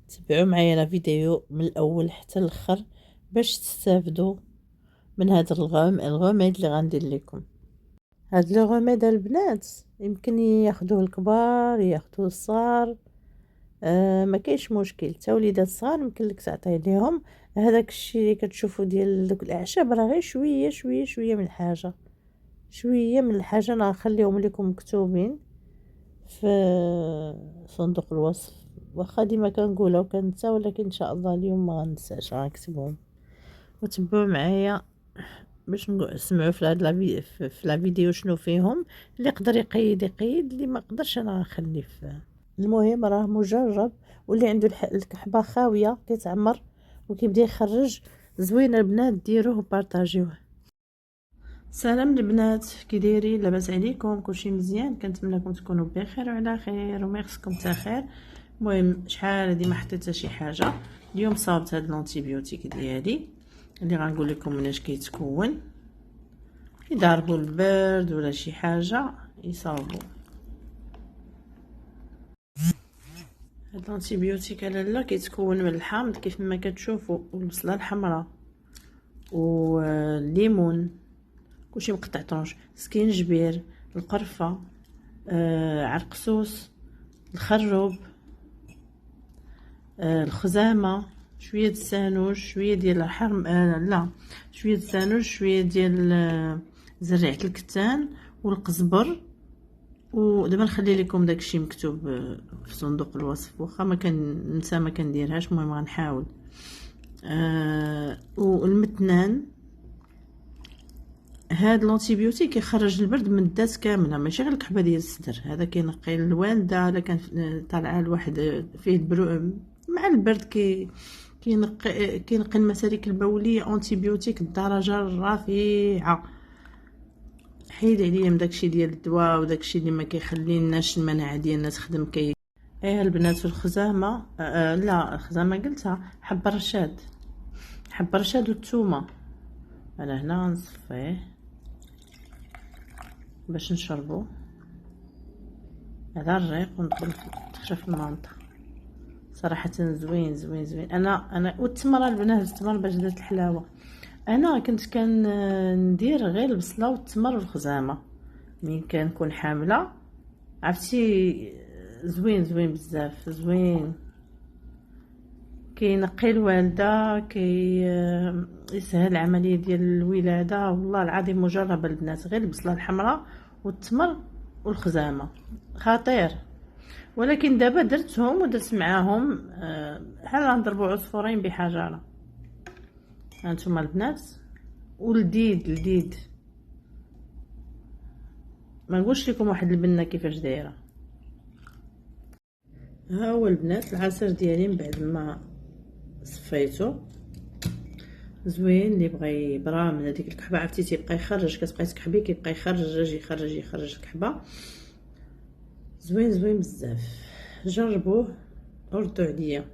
تبعوا معايا لا فيديو من الاول حتى الاخر باش تستافدوا من هذا الغوميد اللي غندير لكم. هاد لو غوميد البنات يمكن ياخذوه الكبار ياخذوه الصغار، ما كاينش مشكل، تا وليدات صغار يمكن لك تعطيه ليهم. هذاك الشيء اللي كتشوفوا ديال دوك الاعشاب راه غير شويه شويه شويه من الحاجه، شويه من الحاجه. انا غنخليهم لكم مكتوبين في صندوق الوصف، واخا ديما كنقولها وكنسى، ولكن ان شاء الله اليوم ما غنساش غنكتبهم. وتبعوا معايا باش نسمعوا في هاد في لا فيديو شنو فيهم. اللي يقدر يقيد يقيد، اللي ما قدرش انا غنخليه المهم راه مجرب. واللي عنده الكحبه خاويه كيتعمر وكيبدا يخرج زوين البنات، ديروه وبارطاجيوه. سلام البنات، كي دايرين؟ لاباس عليكم؟ كلشي مزيان؟ كنتمنىكم تكونوا بخير وعلى خير وميرسكم حتى خير. المهم شحال هادي ما حطيت حتى شي حاجه. اليوم صابت هاد الانتيبيوتيك ديالي اللي غنقول لكم مناش كيتكون. يضربوا البرد ولا شي حاجه يصاوبوا. هاد الانتيبيوتيك لالا كيتكون من الحامض كيف ما كتشوفوا، والبصله الحمراء والليمون، كلشي مقطع طونج، سكينجبير، القرفه، عرقسوس، الخروب، الخزامه، شويه السانوج، شويه ديال الحرم، لا شويه السانوج، شويه ديال زريعه الكتان والقزبر. ودابا نخلي لكم داكشي مكتوب في صندوق الوصف، واخا ما كنسى ما كنديرهاش. المهم غنحاول. والمتنان. هاد لونتيبيوتيك كيخرج البرد من الدات كامله، ماشي غير الكحبه ديال الصدر. هذا كينقي الوالده الا كان طالعه لواحد فيه البرو مع البرد، كينقي المسالك البوليه. انتيبيوتيك الدرجه الرفيعه. حيد عليا من داكشي ديال الدواء وداكشي اللي ما كيخليناش المناعه ديالنا تخدم. البنات في الخزامه، لا الخزامه قلتها. حب الرشاد، حب الرشاد والثومه. انا هنا نصفيه باش نشربو. هذا الريق وندخل تخشف المنطقه. صراحه زوين زوين زوين. انا والتمره البنات، التمر باش درت الحلاوه. انا كنت ندير غير البصله والتمر والخزامه ملي كنكون حامله. عرفتي زوين زوين بزاف زوين. كينقي الوالده، يسهل العمليه ديال الولاده. والله العظيم مجربه البنات، غير البصله الحمراء والتمر والخزامه خطير. ولكن دابا درتهم ودرت معاهم بحال غنضربوا عصفورين بحجره. هانتوما البنات، ولذيذ لذيذ. ما نقولش لكم واحد البنه كيفاش دايره. ها هو البنات العصير ديالي من بعد ما صفيتو زوين. اللي بغى يبرا من هذيك الكحبه، عرفتي تيبقى يخرج، كتبقاي تكحبي كيبقى يخرج يخرج الكحبه. زوين زوين بزاف. جربوه وردوا عليا.